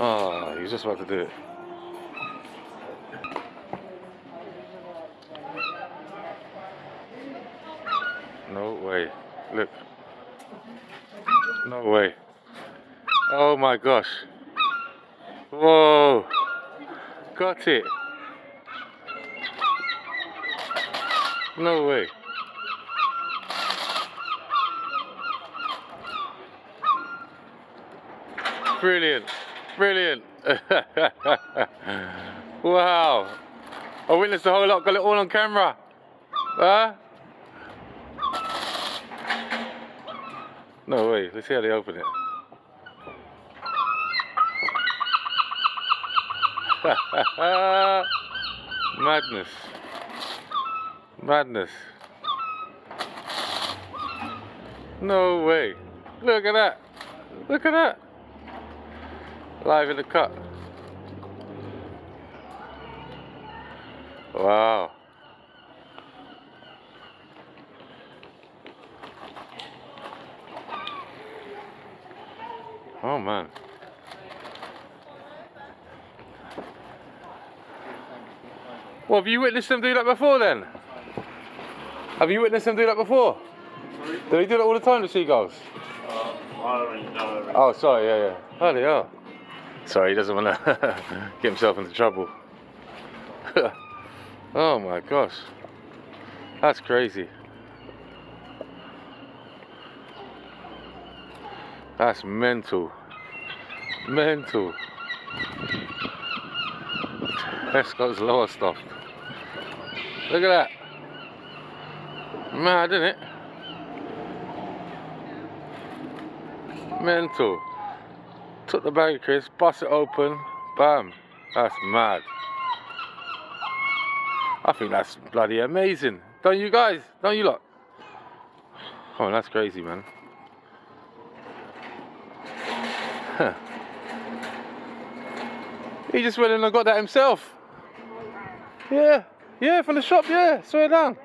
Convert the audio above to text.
Oh, he was just about to do it. No way. Look. No way. Oh my gosh. Whoa. Got it. No way. Brilliant. Brilliant. Wow. I witnessed the whole lot, got it all on camera. Huh? No way. Let's see how they open it. Madness. Madness. No way. Look at that. Look at that. Live in the cut. Wow. Oh man. Well, have you witnessed them do that before then? Have you witnessed them do that before? Do they do that all the time, the seagulls? Oh, sorry, yeah. Oh, they are. Sorry, he doesn't want to get himself into trouble. Oh my gosh. That's crazy. That's mental. Mental. Tesco's Lowestoft. Look at that. Mad, isn't it? Mental. Took the bag of crisps, bust it open, bam. That's mad. I think that's bloody amazing. Don't you guys? Don't you lot? Oh, that's crazy, man. Huh. He just went in and got that himself. Yeah, from the shop, yeah, swear down.